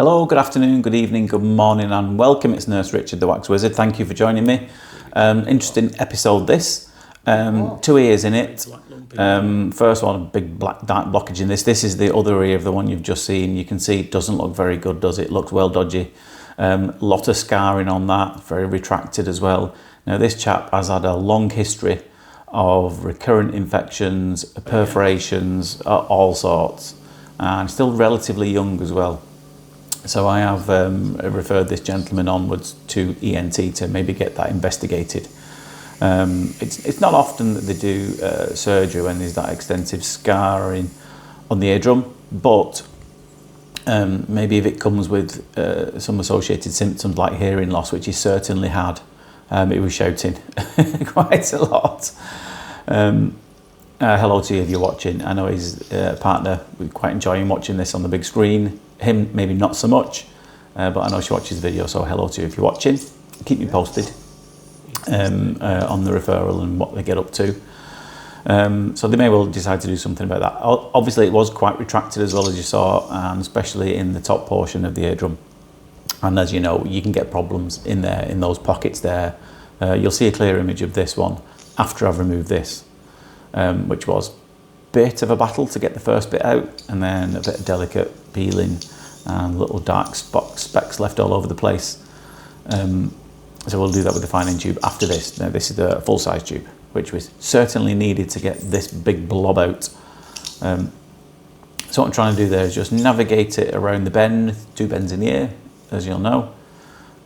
Hello, good afternoon, good evening, good morning and welcome. It's Nurse Richard, the Wax Wizard. Thank you for joining me. Interesting episode this. 2 ears in it. First one, a big black dark blockage in this. This is the other ear of the one you've just seen. You can see it doesn't look very good, does it? Looks well dodgy. Lot of scarring on that, very retracted as well. Now this chap has had a long history of recurrent infections, perforations, all sorts, and still relatively young as well. So I have referred this gentleman onwards to ENT to maybe get that investigated. It's not often that they do surgery when there's that extensive scarring on the eardrum, but maybe if it comes with some associated symptoms like hearing loss, which he certainly had. He was shouting quite a lot. Hello to you if you're watching. I know his partner, we're quite enjoying watching this on the big screen. Him, maybe not so much, but I know she watches the video, so hello to you if you're watching. Keep me posted on the referral and what they get up to. So they may well decide to do something about that. Obviously, it was quite retracted as well, as you saw, and especially in the top portion of the eardrum. And as you know, you can get problems in there, in those pockets there. You'll see a clear image of this one after I've removed this, which was a bit of a battle to get the first bit out, and then a bit of delicate peeling and little dark specks left all over the place. So we'll do that with the fine tube after this. Now this is the full-size tube, which was certainly needed to get this big blob out. So what I'm trying to do there is just navigate it around the bend, 2 bends in the ear, as you'll know.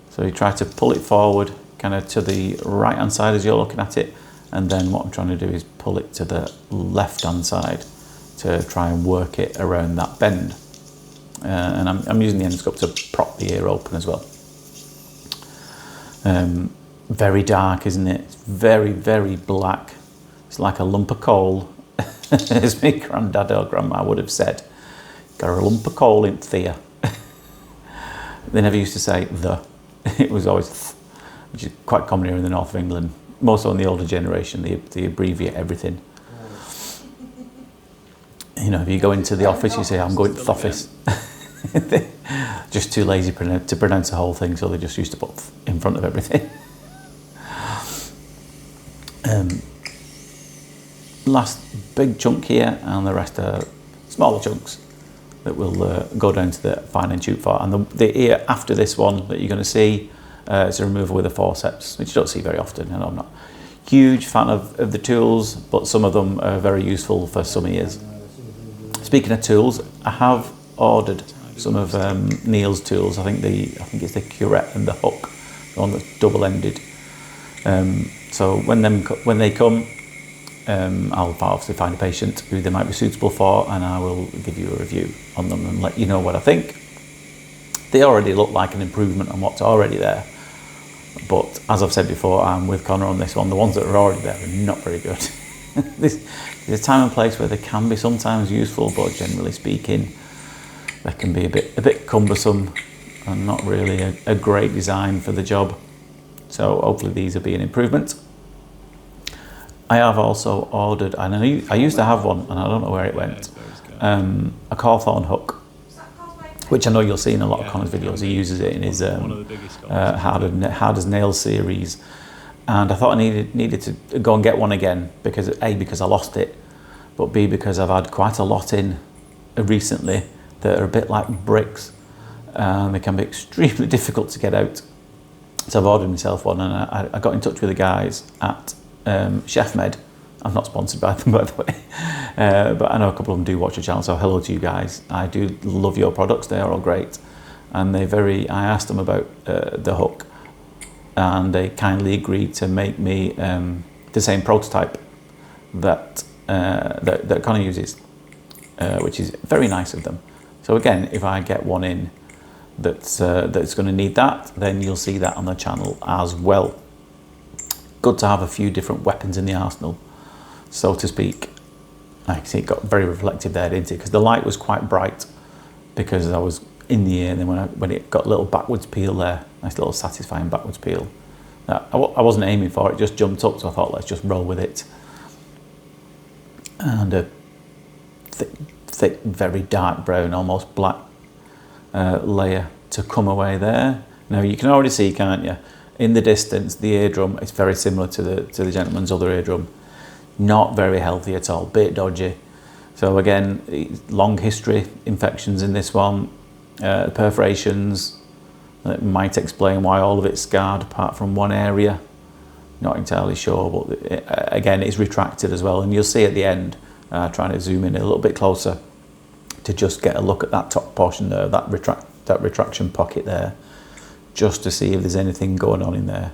So you try to pull it forward, kind of to the right-hand side as you're looking at it, and then what I'm trying to do is pull it to the left-hand side to try and work it around that bend. And I'm using the endoscope to prop the ear open as well. Very dark, isn't it? It's very, very black. It's like a lump of coal, as my granddad or grandma would have said. Got a lump of coal in the ear. They never used to say the. It was always th, which is quite common here in the north of England. Most on the older generation, they abbreviate everything. You know, if you go into the office, you say, I'm going to the office. Just too lazy to pronounce the whole thing, so they just used to put in front of everything. Last big chunk here, and the rest are smaller chunks that will go down to the fine tube for. And the ear after this one that you're going to see is a removal with a forceps, which you don't see very often. And I'm not a huge fan of the tools, but some of them are very useful for some ears. Speaking of tools, I have ordered some of Neil's tools. I think it's the curette and the hook, the one that's double-ended. So when they come, I'll obviously find a patient who they might be suitable for, and I will give you a review on them and let you know what I think. They already look like an improvement on what's already there, but as I've said before, I'm with Connor on this one. The ones that are already there are not very good. There's a time and place where they can be sometimes useful, but generally speaking, they can be a bit cumbersome and not really a great design for the job. So hopefully these will be an improvement. I have also ordered, and I used to have one, and I don't know where it went, a Cawthorn hook, which I know you'll see in a lot of Connor's videos. He uses it in his Hard as Nails series. And I thought I needed to go and get one again, because A, because I lost it, but B, because I've had quite a lot in recently that are a bit like bricks, and they can be extremely difficult to get out. So I've ordered myself one, and I got in touch with the guys at Chef Med. I'm not sponsored by them, by the way, but I know a couple of them do watch the channel, so hello to you guys. I do love your products, they are all great. And I asked them about the hook, and they kindly agreed to make me the same prototype that Connor uses, which is very nice of them. So again, if I get one in that's going to need that, then you'll see that on the channel as well. Good to have a few different weapons in the arsenal, so to speak. I can see it got very reflective there, didn't it? Because the light was quite bright because I was in the ear, and then when it got a little backwards peel there, nice little satisfying backwards peel. I wasn't aiming for it, just jumped up, so I thought let's just roll with it. And a thick, very dark brown, almost black layer to come away there. Now you can already see, can't you, in the distance, the eardrum is very similar to the gentleman's other eardrum. Not very healthy at all, bit dodgy. So again, long history, infections in this one, perforations. That might explain why all of it's scarred apart from one area. Not entirely sure, but again, it's retracted as well. And you'll see at the end, trying to zoom in a little bit closer to just get a look at that top portion there, that retraction pocket there, just to see if there's anything going on in there.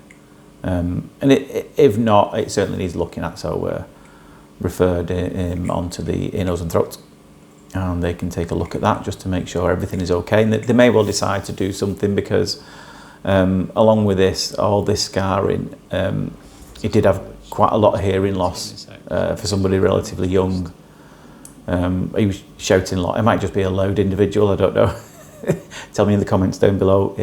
And if not, it certainly needs looking at. So we're referred onto the ear, nose and throat, and they can take a look at that just to make sure everything is okay. And they may well decide to do something because along with this, all this scarring, it did have quite a lot of hearing loss for somebody relatively young. He was shouting a lot. It might just be a loud individual, I don't know. Tell me in the comments down below,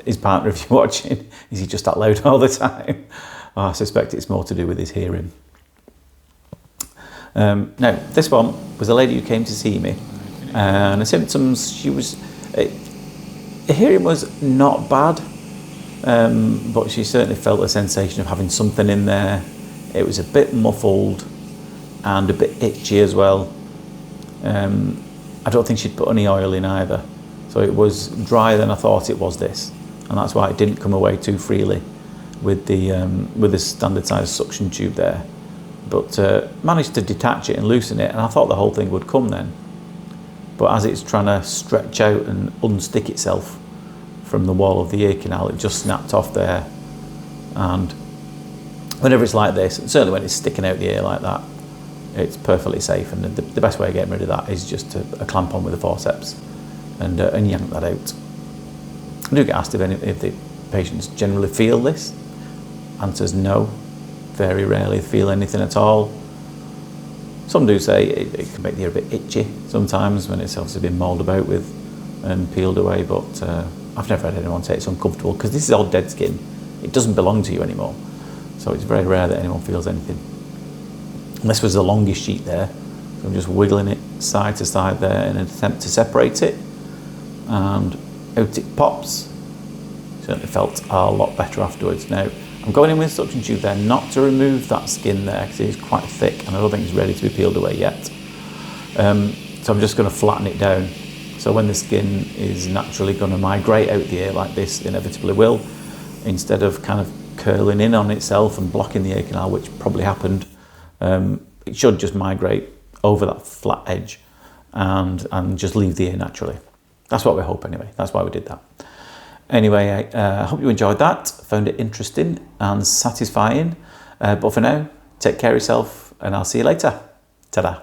his partner, if you're watching, is he just that loud all the time? Oh, I suspect it's more to do with his hearing. Now, this one was a lady who came to see me, and the symptoms, her hearing was not bad, but she certainly felt a sensation of having something in there. It was a bit muffled and a bit itchy as well. I don't think she'd put any oil in either, so it was drier than I thought it was this, and that's why it didn't come away too freely with the standard size suction tube there. But managed to detach it and loosen it, and I thought the whole thing would come then. But as it's trying to stretch out and unstick itself from the wall of the ear canal, it just snapped off there. And whenever it's like this, and certainly when it's sticking out the ear like that, it's perfectly safe. And the best way of getting rid of that is just to clamp on with the forceps and yank that out. I do get asked if the patients generally feel this. Answer's no. Very rarely feel anything at all. Some do say it can make the ear a bit itchy sometimes when it's obviously been mauled about with and peeled away, but I've never had anyone say it's uncomfortable because this is all dead skin. It doesn't belong to you anymore. So it's very rare that anyone feels anything. And this was the longest sheet there, so I'm just wiggling it side to side there in an attempt to separate it, and out it pops. Certainly felt a lot better afterwards. Now, I'm going in with a suction tube there, not to remove that skin there because it's quite thick and I don't think it's ready to be peeled away yet. So I'm just going to flatten it down. So when the skin is naturally going to migrate out the ear like this inevitably will, instead of kind of curling in on itself and blocking the ear canal, which probably happened, it should just migrate over that flat edge and just leave the ear naturally. That's what we hope anyway. That's why we did that. Anyway, I hope you enjoyed that, found it interesting and satisfying. But for now, take care of yourself and I'll see you later. Ta-da.